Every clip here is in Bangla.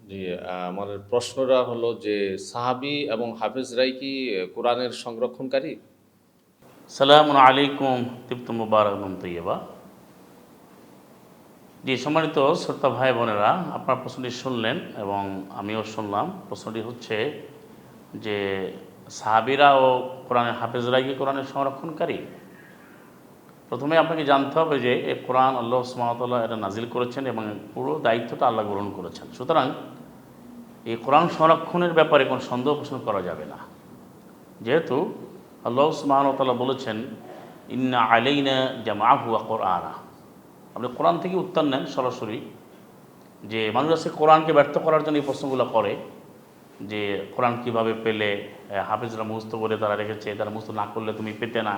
জি, আমার প্রশ্নটা হলো যে সাহাবী এবং হাফেজরাই কি কোরআনের সংরক্ষণকারী? সালামুন আলাইকুম তিবতুম মুবারাকুম তৈয়বা। জি, সম্মানিত শ্রোতা ভাই বোনেরা, আপনার প্রশ্নটি শুনলেন এবং আমিও শুনলাম। প্রশ্নটি হচ্ছে যে সাহাবীরা ও কোরআনের হাফেজরাই কি কোরআনের সংরক্ষণকারী? প্রথমে আপনাকে জানতে হবে যে এই কোরআন আল্লাহ সুবহানাহু ওয়া তাআলা এটা নাজিল করেছেন এবং পুরো দায়িত্বটা আল্লাহ গ্রহণ করেছেন। সুতরাং এই কোরআন সংরক্ষণের ব্যাপারে কোনো সন্দেহ পোষণ করা যাবে না, যেহেতু আল্লাহ সুবহানাহু ওয়া তাআলা বলেছেন ইন্না আলাইনা জামাআহু ওয়া কুরআনা। আপনি কোরআন থেকে উত্তর নেন সরাসরি। যে মানুষ আছে কোরআনকে ব্যর্থ করার জন্য এই প্রশ্নগুলো করে যে কোরআন কিভাবে পেলে, হাফেজরা মুখস্থ করে তারা রেখেছে, তারা মুখস্থ না করলে তুমি পেতে না।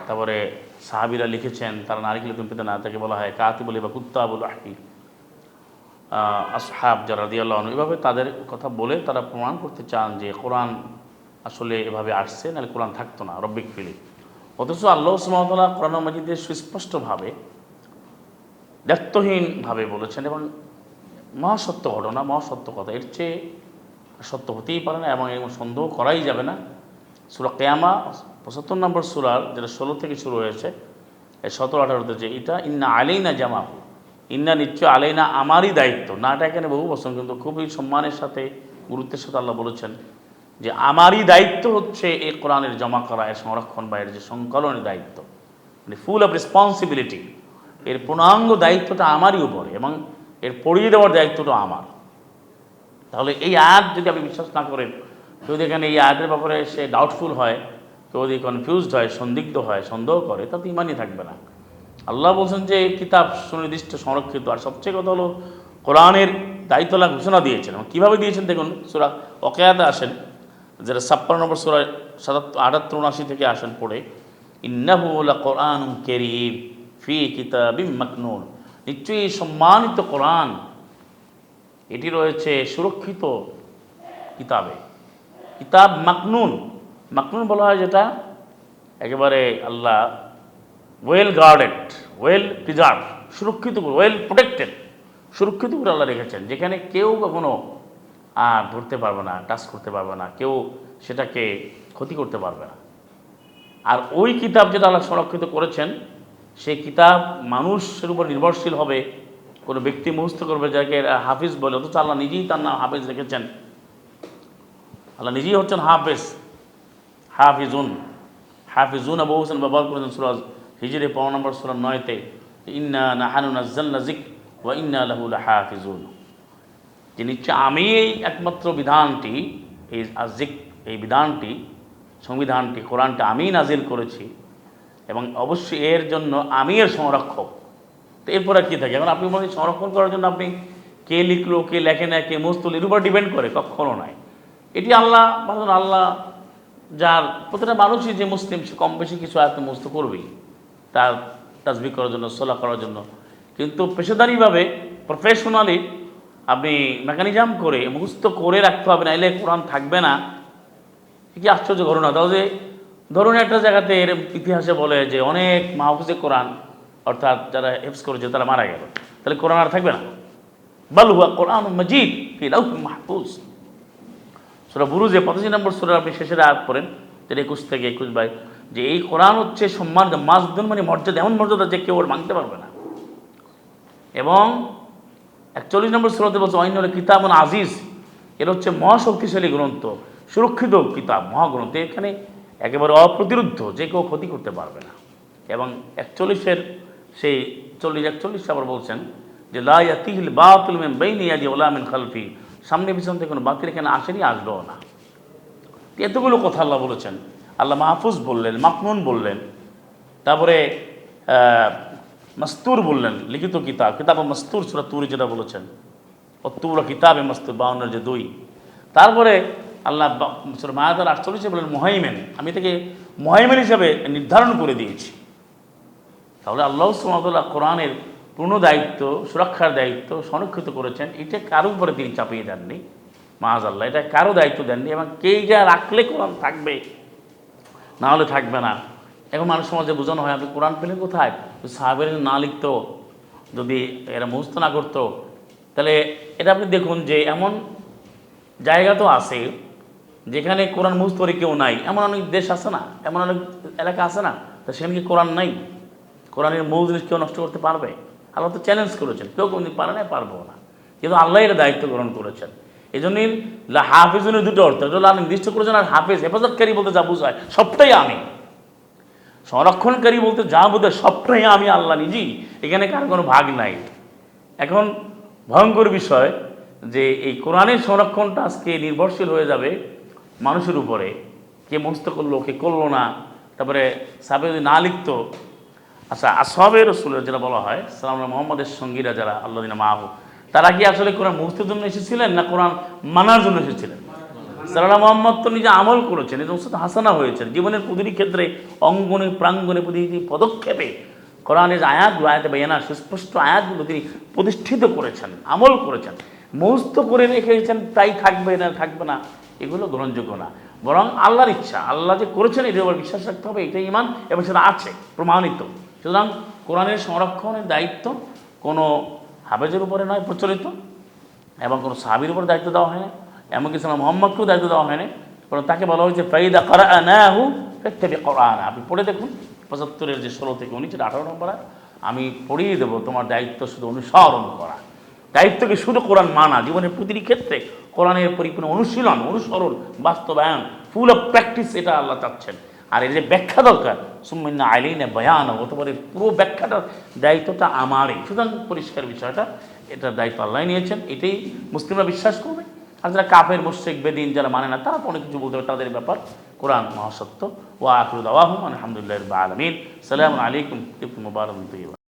তারপরে সাহাবীরা লিখেছেন, তারা না লিখলে তুমি পেতে না, তাকে বলা হয় কাতিবুল বা কুত্তাবুল আহকি আসহাব যারা রাদিয়াল্লাহু আনহু। এভাবে তাদের কথা বলে তারা প্রমাণ করতে চান যে কোরআন আসলে এভাবে আসছে, নাহলে কোরআন থাকতো না রব্বিক ফিলি। অথচ আল্লাহ সুবহানাহু ওয়া তাআলা কোরআন মাজিদে সুস্পষ্টভাবে দ্ব্যর্থহীনভাবে বলেছেন এবং মহাসত্য ঘটনা, মহাসত্য কথা, এর চেয়ে সত্য হতেই পারে না এবং এর সন্দেহ করাই যাবে না। সূরা কিয়ামা ৭৫ নম্বর সূরার, যেটা ১৬ থেকে শুরু হয়েছে, এই ১৭-১৮তে, যে এটা ইন্না আলাইনা জামাহু, ইন্না নিশ্চয় আলাইনা আমারই দায়িত্ব, নাটা এখানে বহু বচন কিন্তু খুবই সম্মানের সাথে গুরুত্বের সাথে আল্লাহ বলেছেন যে আমারই দায়িত্ব হচ্ছে এই কোরআনের জমা করা, এর সংরক্ষণ বা এর যে সংকলনের দায়িত্ব, মানে ফুল অফ রেসপন্সিবিলিটি, এর পূর্ণাঙ্গ দায়িত্বটা আমারই উপরে এবং এর পড়িয়ে দেওয়ার দায়িত্বটা আমার। তাহলে এই আয়াত যদি আপনি বিশ্বাস না করেন, কেউ যদি এখানে এই আয়াতের ব্যাপারে সে ডাউটফুল হয়, কেউ যদি কনফিউজড হয়, সন্দিগ্ধ হয়, সন্দেহ করে, তাতে ইমানই থাকবে না। আল্লাহ বলছেন যে এই কিতাব সুনির্দিষ্ট সংরক্ষিত, আর সবচেয়ে কথা হলো কোরআনের দায়িত্বলা ঘোষণা দিয়েছেন এবং কীভাবে দিয়েছেন দেখুন। সূরা ওয়াকিয়াতে আসেন, যেটা ৫৬ নম্বর সূরা ৭৮-৭৯ থেকে আসেন পড়ে, ইন্নাহু লাকুরআনুন কারীম ফি কিতাবিম মাকনুন। নিশ্চয়ই সম্মানিত কোরআন, এটি রয়েছে সুরক্ষিত কিতাবে। কিতাব মাকনুন, মাকনুন বলা হয় যেটা একেবারে আল্লাহ ওয়েল গার্ডেড, ওয়েল প্রিজার্ভ, সুরক্ষিত করে, ওয়েল প্রোটেক্টেড, সুরক্ষিত করে আল্লাহ রেখেছেন, যেখানে কেউ কখনো আর ধরতে পারবে না, টাচ করতে পারবে না, কেউ সেটাকে ক্ষতি করতে পারবে না। আর ওই কিতাব যেটা আল্লাহ সংরক্ষিত করেছেন, সেই কিতাব মানুষের উপর নির্ভরশীল হবে। কোনো ব্যক্তি মুখস্থ করবে যাকে হাফিজ বলে, অথচ আল্লাহ নিজেই তার নাম হাফিজ রেখেছেন। আল্লাহ নিজেই হচ্ছেন হাফেজ, হাফিজুন, হাফিজুন আবু হোসেন ব্যবহার করেছেন সূরা হিজরে ৫ নম্বর সূরা ৯-তে, ইন্না নাহনু নাযালনা যিকর ওয়া ইন্না লাহু লাহাফিজুন। যে নিশ্চয় আমি এই একমাত্র বিধানটি, এই যিকর, এই বিধানটি, সংবিধানটি, কোরআনটা আমিই নাজিল করেছি এবং অবশ্যই এর জন্য আমি এর সংরক্ষক। তো এরপর আর কী থাকে? এখন আপনি বলেন সংরক্ষণ করার জন্য আপনি কে লিখলো, কে লেখে না, কে মুস্তল, এর উপর ডিপেন্ড করে? কখনো নয়। এটি আল্লাহ, আল্লাহ যার, প্রতিটা মানুষই যে মুসলিম, সে কম বেশি কিছু আয়াত মুখস্থ করবেই তার তাসবিহ করার জন্য, সলা করার জন্য। কিন্তু পেশাদারিভাবে, প্রফেশনালি আপনি মেকানিজম করে মুখস্থ করে রাখতে হবে, না এলে কোরআন থাকবে না। কি আশ্চর্য ঘটনা! তাহলে ধরুন একটা জায়গাতে এর ইতিহাসে বলে যে অনেক মাহফুজে কোরআন, অর্থাৎ যারা হেফজ করেছে তারা মারা গেল, তাহলে কোরআন আর থাকবে না? বাল হুয়া কোরআন মাজিদ ফি লাউহিন মাহফুজ। সূরা বুরুজে ৮৫ নম্বর সূরা আপনি শেষের আয়াত পড়েন, ২১ থেকে ২১, যে এই কোরআন হচ্ছে সম্মানিত, মাজদুন মানে মর্যাদা, এমন মর্যাদা যে কেউ আর ভাঙতে পারবে না। এবং ৪১ নম্বর সূরাতে বলছে ওয়াইন্নাহু কিতাবুন আজিজ, এর হচ্ছে মহাশক্তিশালী গ্রন্থ, সুরক্ষিত কিতাব, মহাগ্রন্থ, এখানে একেবারে অপ্রতিরোধ্য, যে কেউ ক্ষতি করতে পারবে না। এবং ৪১-এর সেই ৪০-৪১ আবার বলছেন যে লা ইয়াতিহিল বাতিলু মিন বাইনি ইয়াদিহি ওয়ালা মিন খালফি, সামনে পিছন থেকে কোনো বাতিল এখানে আসেনি, আসবেও না। এতগুলো কথা আল্লাহ বলেছেন। আল্লাহ মাহফুজ বললেন, মাকনুন বললেন, তারপরে মাস্তুর বললেন, লিখিত কিতাব, কিতাব মাস্তুর সূরা তুর যেটা বলেছেন, ও তুরা কিতাবে মাস্তুর ৫২-এর যে ২। তারপরে আল্লাহ সূরা মায়াদার ৪৮-এ বললেন মুহাইমিন, আমি তাকে মুহাইমিন হিসাবে নির্ধারণ করে দিয়েছি। তাহলে আল্লাহ সুবহানাহু ওয়া তাআলা কোরআনের পূর্ণ দায়িত্ব, সুরক্ষার দায়িত্ব সংরক্ষিত করেছেন, এটা কারো উপরে তিনি চাপিয়ে দেননি, মাআযাল্লাহ, এটা কারো দায়িত্ব দেননি। এবং কে যা রাখলে কোরআন থাকবে, না হলে থাকবে না। এখন মানুষ সমাজে বোঝানো হয়, আপনি কোরআন পেলেন কোথায়? সাহাবেরা না লিখতো, যদি এরা মুখস্থ না করতো, তাহলে এটা আপনি দেখুন যে এমন জায়গা তো আছে যেখানে কোরআন মুখস্থ করে কেউ নাই, এমন অনেক দেশ আছে না, এমন অনেক এলাকা আছে না, তা সেখানে কি কোরআন নাই? কোরআনের মূল জিনিস কেউ নষ্ট করতে পারবে? আল্লাহ তো চ্যালেঞ্জ করেছেন, কেউ কোনদিন পারে না, পারবো না, কিন্তু আল্লাহ এটা দায়িত্ব গ্রহণ করেছেন। এই জন্যই হাফিজনের দুটো অর্থ, এটা আল্লাহ নির্দিষ্ট করেছেন, আর হাফিজ হেফাজতকারী বলতে যা বোঝায় সবটাই আমি, সংরক্ষণকারী বলতে যা বোঝায় সবটাই আমি আল্লাহ নিজেই, এখানে কার কোনো ভাগ নাই। এখন ভয়ঙ্কর বিষয় যে এই কোরআনের সংরক্ষণটা আজকে নির্ভরশীল হয়ে যাবে মানুষের উপরে, কে মুখস্থ করলো কে করলো না, তারপরে সাহাবে যদি না লিখতো। আচ্ছা, আসহাবে রসুলের যেটা বলা হয় সালাম মোহাম্মদের সঙ্গীরা যারা আল্লাহ দিনা মাহু, তারা কি আসলে কোরআন মুখস্থের জন্য এসেছিলেন না কোরআন মানার জন্য এসেছিলেন? সালাম মোহাম্মদ তো নিজে আমল করেছেন, এই সমস্ত হাসানা হয়েছেন জীবনের প্রতিটি ক্ষেত্রে, অঙ্গনে প্রাঙ্গনে প্রতিটি পদক্ষেপে কোরআনের যে আয়াতগুলো, আয়াতে বেয়ানা সুস্পষ্ট আয়াতগুলো তিনি প্রতিষ্ঠিত করেছেন, আমল করেছেন। মুখস্থ করে রেখেছেন তাই থাকবে না থাকবে না, এগুলো গ্রহণযোগ্য না। বরং আল্লাহর ইচ্ছা, আল্লাহ যে করেছেন এটার উপর বিশ্বাস রাখতে হবে, এটাই ঈমান, এবং সেটা আছে প্রমাণিত। সুতরাং কোরআনের সংরক্ষণের দায়িত্ব কোনো হাফেজের উপরে নয় প্রচলিত, এবং কোনো সাহাবীর উপর দায়িত্ব দেওয়া হয় না, এমনকি সালাম মোহাম্মদকেও দায়িত্ব দেওয়া হয়নি, কারণ তাকে বলা হয়েছে ফাইদা কারানাহু ফাত্তাবি কুরআনা। আপনি পড়ে দেখুন 75-এর যে 16 থেকে 19 18 নম্বর, আমি পড়িয়ে দেবো, তোমার দায়িত্ব শুধু অনুসরণ করা, দায়িত্বকে শুধু কোরআন মানা, জীবনের প্রতিটি ক্ষেত্রে কোরআনের পরিপূর্ণ অনুশীলন, অনুসরণ, বাস্তবায়ন, ফুল অফ প্র্যাকটিস, এটা আল্লাহ চাচ্ছেন। আর এর যে ব্যাখ্যা দরকার, সুম্মাইন্না আলাইনা বায়ান, অতঃপর পুরো ব্যাখ্যাটার দায়িত্বটা আমারই। সুতরাং পরিষ্কার বিষয়টা, এটার দায়িত্ব আল্লাহ নিয়েছেন, এটাই মুসলিমরা বিশ্বাস করবে। আর যারা কাফের মুশরিক বেদিন যারা মানে না, তারা তো অনেক কিছু বলতে হবে, তাদের ব্যাপার। কোরআন মহাসত্য। ওয়া আখিরু দাওয়াহুম আলহামদুলিল্লাহি রাব্বিল আলামিন। সালামু আলাইকুম, মুবারাকাতুহু।